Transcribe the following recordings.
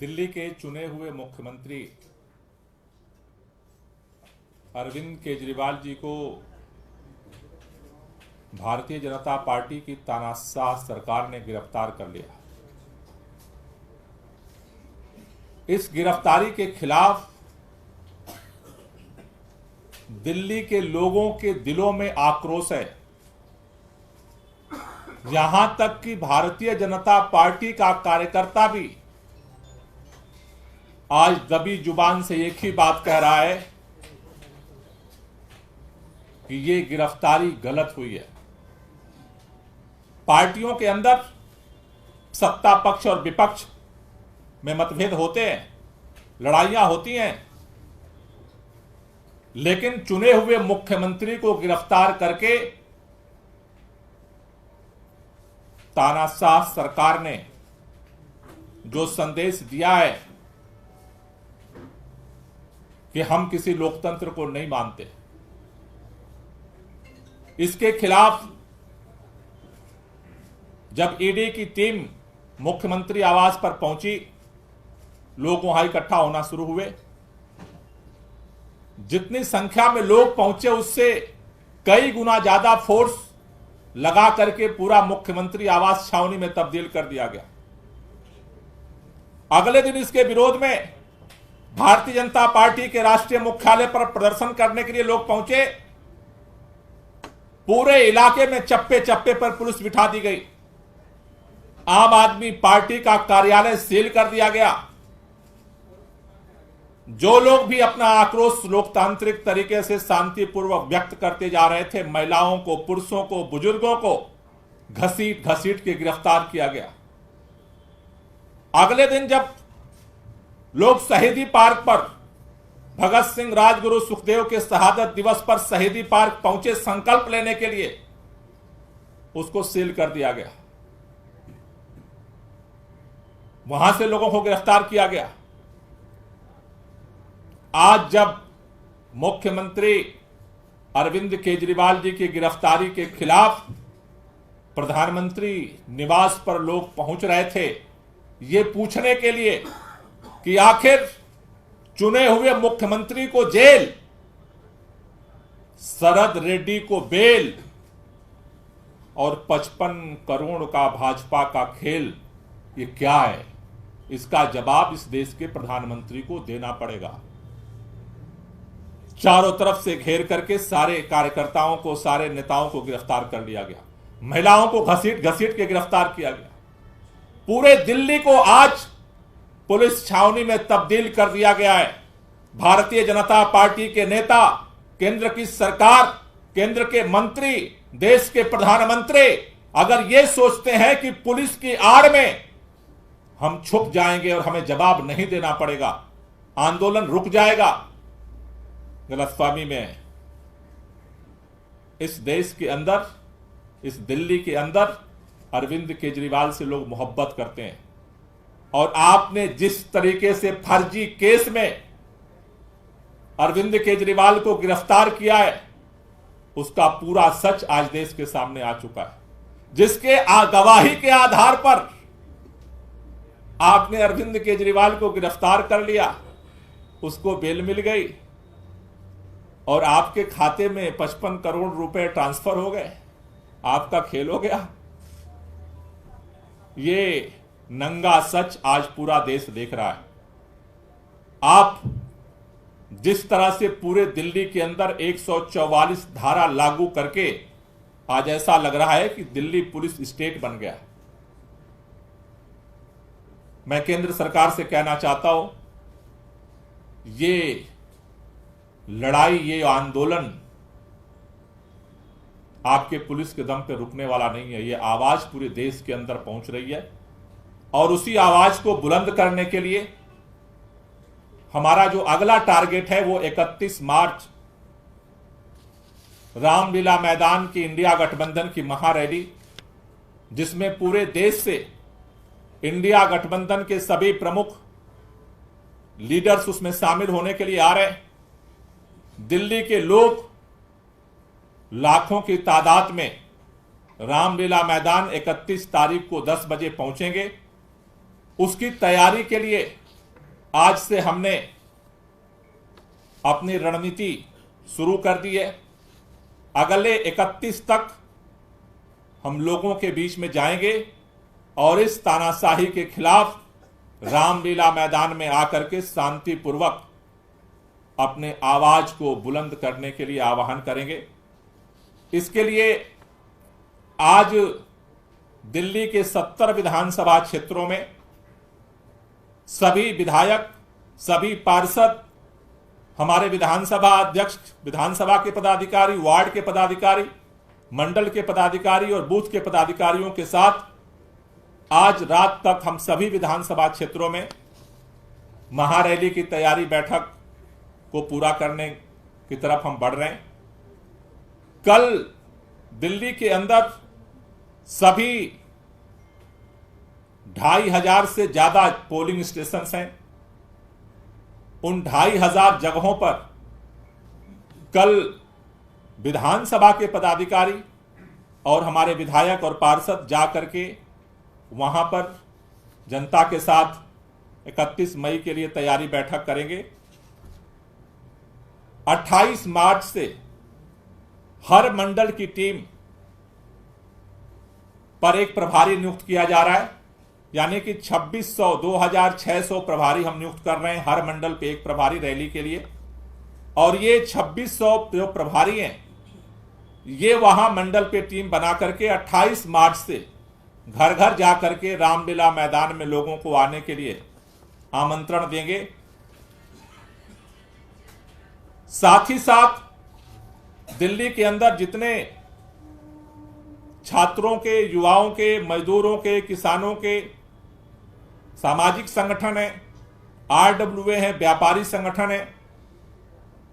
दिल्ली के चुने हुए मुख्यमंत्री अरविंद केजरीवाल जी को भारतीय जनता पार्टी की तानाशाह सरकार ने गिरफ्तार कर लिया। इस गिरफ्तारी के खिलाफ दिल्ली के लोगों के दिलों में आक्रोश है। यहां तक कि भारतीय जनता पार्टी का कार्यकर्ता भी आज दबी जुबान से एक ही बात कह रहा है कि ये गिरफ्तारी गलत हुई है। पार्टियों के अंदर सत्ता पक्ष और विपक्ष में मतभेद होते हैं, लड़ाइयां होती हैं, लेकिन चुने हुए मुख्यमंत्री को गिरफ्तार करके तानाशाह सरकार ने जो संदेश दिया है कि हम किसी लोकतंत्र को नहीं मानते, इसके खिलाफ जब ईडी की टीम मुख्यमंत्री आवास पर पहुंची, लोग वहां इकट्ठा होना शुरू हुए। जितनी संख्या में लोग पहुंचे उससे कई गुना ज्यादा फोर्स लगा करके पूरा मुख्यमंत्री आवास छावनी में तब्दील कर दिया गया। अगले दिन इसके विरोध में भारतीय जनता पार्टी के राष्ट्रीय मुख्यालय पर प्रदर्शन करने के लिए लोग पहुंचे। पूरे इलाके में चप्पे चप्पे पर पुलिस बिठा दी गई। आम आदमी पार्टी का कार्यालय सील कर दिया गया। जो लोग भी अपना आक्रोश लोकतांत्रिक तरीके से शांतिपूर्वक व्यक्त करते जा रहे थे, महिलाओं को, पुरुषों को, बुजुर्गों को घसीट घसीट के गिरफ्तार किया गया। अगले दिन जब लोग शहीदी पार्क पर भगत सिंह, राजगुरु, सुखदेव के शहादत दिवस पर शहीदी पार्क पहुंचे संकल्प लेने के लिए, उसको सील कर दिया गया। वहां से लोगों को गिरफ्तार किया गया। आज जब मुख्यमंत्री अरविंद केजरीवाल जी की गिरफ्तारी के खिलाफ प्रधानमंत्री निवास पर लोग पहुंच रहे थे, ये पूछने के लिए कि आखिर चुने हुए मुख्यमंत्री को जेल, शरद रेड्डी को बेल और 55 करोड़ का भाजपा का खेल, ये क्या है? इसका जवाब इस देश के प्रधानमंत्री को देना पड़ेगा। चारों तरफ से घेर करके सारे कार्यकर्ताओं को, सारे नेताओं को गिरफ्तार कर लिया गया। महिलाओं को घसीट घसीट के गिरफ्तार किया गया। पूरे दिल्ली को आज पुलिस छावनी में तब्दील कर दिया गया है। भारतीय जनता पार्टी के नेता, केंद्र की सरकार, केंद्र के मंत्री, देश के प्रधानमंत्री अगर ये सोचते हैं कि पुलिस की आड़ में हम छुप जाएंगे और हमें जवाब नहीं देना पड़ेगा, आंदोलन रुक जाएगा, गलतफहमी में है। इस देश के अंदर, इस दिल्ली के अंदर अरविंद केजरीवाल से लोग मोहब्बत करते हैं। और आपने जिस तरीके से फर्जी केस में अरविंद केजरीवाल को गिरफ्तार किया है, उसका पूरा सच आज देश के सामने आ चुका है। जिसके गवाही के आधार पर आपने अरविंद केजरीवाल को गिरफ्तार कर लिया, उसको बेल मिल गई और आपके खाते में 55 करोड़ रुपए ट्रांसफर हो गए। आपका खेल हो गया। ये नंगा सच आज पूरा देश देख रहा है। आप जिस तरह से पूरे दिल्ली के अंदर 144 धारा लागू करके आज ऐसा लग रहा है कि दिल्ली पुलिस स्टेट बन गया। मैं केंद्र सरकार से कहना चाहता हूं, ये लड़ाई, ये आंदोलन आपके पुलिस के दम पे रुकने वाला नहीं है। ये आवाज पूरे देश के अंदर पहुंच रही है और उसी आवाज को बुलंद करने के लिए हमारा जो अगला टारगेट है वो 31 मार्च रामलीला मैदान की इंडिया गठबंधन की महारैली, जिसमें पूरे देश से इंडिया गठबंधन के सभी प्रमुख लीडर्स उसमें शामिल होने के लिए आ रहे हैं। दिल्ली के लोग लाखों की तादाद में रामलीला मैदान 31 तारीख को 10 बजे पहुंचेंगे। उसकी तैयारी के लिए आज से हमने अपनी रणनीति शुरू कर दी है। अगले 31 तक हम लोगों के बीच में जाएंगे और इस तानाशाही के खिलाफ रामलीला मैदान में आकर के शांतिपूर्वक अपने आवाज को बुलंद करने के लिए आह्वान करेंगे। इसके लिए आज दिल्ली के 70 विधानसभा क्षेत्रों में सभी विधायक, सभी पार्षद, हमारे विधानसभा अध्यक्ष, विधानसभा के पदाधिकारी, वार्ड के पदाधिकारी, मंडल के पदाधिकारी और बूथ के पदाधिकारियों के साथ आज रात तक हम सभी विधानसभा क्षेत्रों में महारैली की तैयारी बैठक को पूरा करने की तरफ हम बढ़ रहे हैं। कल दिल्ली के अंदर सभी 2500 से ज्यादा पोलिंग स्टेशन हैं। उन 2500 जगहों पर कल विधानसभा के पदाधिकारी और हमारे विधायक और पार्षद जाकर के वहां पर जनता के साथ 31 मई के लिए तैयारी बैठक करेंगे। 28 मार्च से हर मंडल की टीम पर एक प्रभारी नियुक्त किया जा रहा है, यानी कि 2600 2600 प्रभारी हम नियुक्त कर रहे हैं हर मंडल पे एक प्रभारी रैली के लिए। और ये 2600 जो प्रभारी हैं ये वहां मंडल पे टीम बना करके 28 मार्च से घर घर जाकर के रामलीला मैदान में लोगों को आने के लिए आमंत्रण देंगे। साथ ही साथ दिल्ली के अंदर जितने छात्रों के, युवाओं के, मजदूरों के, किसानों के सामाजिक संगठन है, आरडब्ल्यूए है, व्यापारी संगठन है,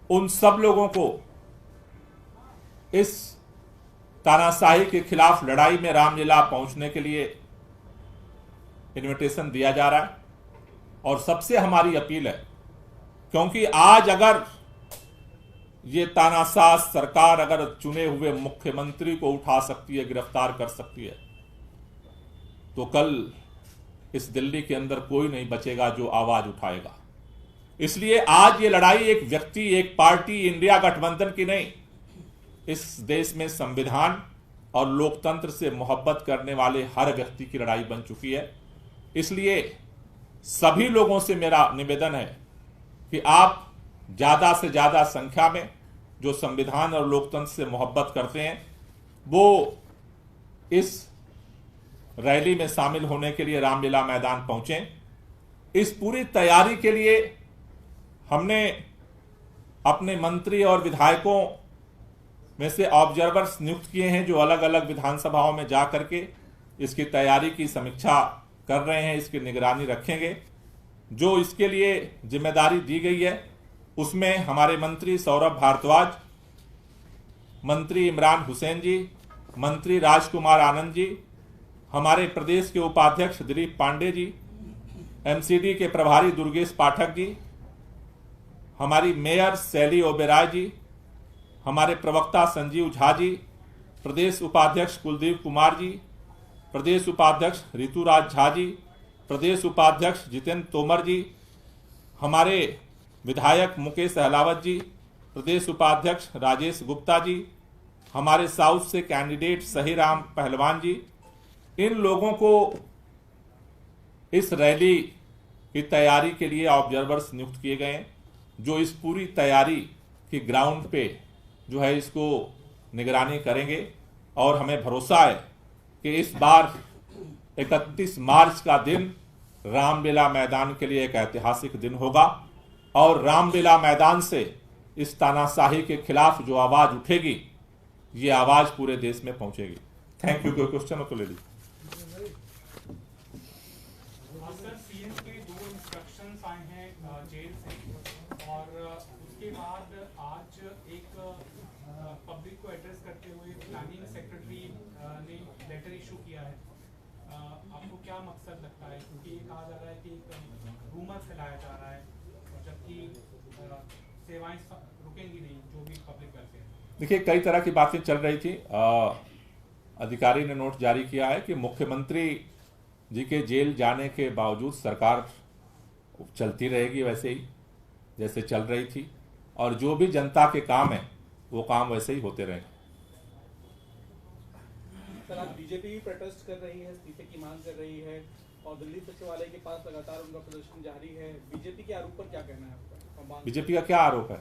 उन सब लोगों को इस तानाशाही के खिलाफ लड़ाई में रामलीला पहुंचने के लिए इनविटेशन दिया जा रहा है। और सबसे हमारी अपील है, क्योंकि आज अगर ये तानाशाह सरकार अगर चुने हुए मुख्यमंत्री को उठा सकती है, गिरफ्तार कर सकती है, तो कल इस दिल्ली के अंदर कोई नहीं बचेगा जो आवाज उठाएगा। इसलिए आज ये लड़ाई एक व्यक्ति, एक पार्टी, इंडिया गठबंधन की नहीं, इस देश में संविधान और लोकतंत्र से मोहब्बत करने वाले हर व्यक्ति की लड़ाई बन चुकी है। इसलिए सभी लोगों से मेरा निवेदन है कि आप ज्यादा से ज्यादा संख्या में जो संविधान और लोकतंत्र से मोहब्बत करते हैं वो इस रैली में शामिल होने के लिए रामलीला मैदान पहुंचें। इस पूरी तैयारी के लिए हमने अपने मंत्री और विधायकों में से ऑब्जर्वर्स नियुक्त किए हैं जो अलग अलग विधानसभाओं में जा करके इसकी तैयारी की समीक्षा कर रहे हैं, इसकी निगरानी रखेंगे। जो इसके लिए जिम्मेदारी दी गई है उसमें हमारे मंत्री सौरभ भारद्वाज, मंत्री इमरान हुसैन जी, मंत्री राजकुमार आनंद जी, हमारे प्रदेश के उपाध्यक्ष दिलीप पांडे जी, एमसीडी के प्रभारी दुर्गेश पाठक जी, हमारी मेयर शैली ओबेराय जी, हमारे प्रवक्ता संजीव झा जी, प्रदेश उपाध्यक्ष कुलदीप कुमार जी, प्रदेश उपाध्यक्ष ऋतुराज झा जी, प्रदेश उपाध्यक्ष जितेंद्र तोमर जी, हमारे विधायक मुकेश अहलावत जी, प्रदेश उपाध्यक्ष राजेश गुप्ता जी, हमारे साउथ से कैंडिडेट सहीराम पहलवान जी। इन लोगों को इस रैली की तैयारी के लिए ऑब्जर्वर्स नियुक्त किए गए हैं जो इस पूरी तैयारी की ग्राउंड पे जो है इसको निगरानी करेंगे। और हमें भरोसा है कि इस बार 31 मार्च का दिन रामलीला मैदान के लिए एक ऐतिहासिक दिन होगा और रामलीला मैदान से इस तानाशाही के खिलाफ जो आवाज उठेगी ये आवाज पूरे देश में पहुंचेगी। Thank you. कोई क्वेश्चन हो तो ले लीजिए। सीएम के 2 इंस्ट्रक्शंस आए हैं जेल से और उसके बाद आज एक पब्लिक को एड्रेस करते हुए प्लानिंग सेक्रेटरी ने लेटर इशू किया है। आपको क्या मकसद लगता है, क्योंकि ये कहा जा रहा है कि रूमर फैलाया जा रहा है जबकि सेवाएं रुकेंगी नहीं जो भी पब्लिक करते हैं। देखिए, कई तरह की बातें चल रही थी। अधिकारी ने नोट जारी किया है कि मुख्यमंत्री जी के जेल जाने के बावजूद सरकार चलती रहेगी वैसे ही जैसे चल रही थी, और जो भी जनता के काम है वो काम वैसे ही होते रहेंगे। सर, आज बीजेपी भी प्रोटेस्ट कर रही है, इस्तीफे की मांग कर रही है और दिल्ली सचिवालय के पास लगातार उनका प्रदर्शन जारी है। बीजेपी के आरोप पर क्या कहना है आपका? बीजेपी का क्या आरोप है?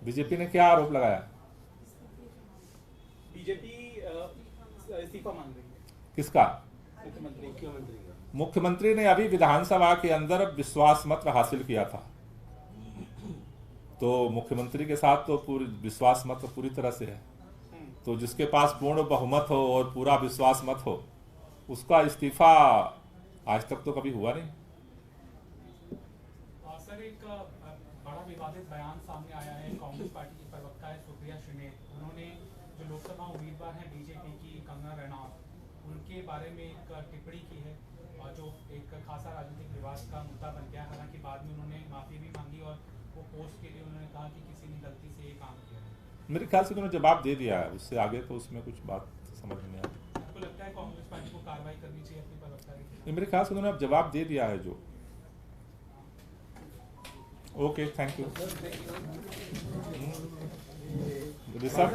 बीजेपी ने क्या आरोप लगाया? बीजेपी इस्तीफा मांग रही है। किसका? मुख्यमंत्री मुख्यमंत्री ने अभी विधानसभा के अंदर विश्वास मत हासिल किया था, तो मुख्यमंत्री के साथ तो पूरी विश्वास मत पूरी तरह से है, तो जिसके पास पूर्ण बहुमत हो और पूरा विश्वास मत हो उसका इस्तीफा आज तक तो कभी हुआ नहीं। सर, एक बड़ा विवादित बयान सामने आया है। कांग्रेस पार्टी की प्रवक्ता है सुप्रिया श्रीनेत, उन्होंने जो लोकसभा उम्मीदवार हैं बीजेपी की कंगना रनौत, उनके बारे में एक टिप्पणी की है और जो एक खासा राजनीतिक विवाद का मुद्दा बन गया। हालांकि बाद में उन्होंने माफी भी मांगी और वो पोस्ट के लिए उन्होंने कहा कि किसी ने गलती से ये काम किया है। मेरे ख्याल से उन्होंने जवाब दे दिया है, उससे आगे तो उसमें कुछ बात समझ में नहीं आती। आपको लगता है कांग्रेस पार्टी को कार्रवाई करनी चाहिए अपनी प्रवक्ता के खिलाफ? मेरे ख्याल से उन्होंने अब जवाब दे दिया है जो। Okay, thank you. ऋषभ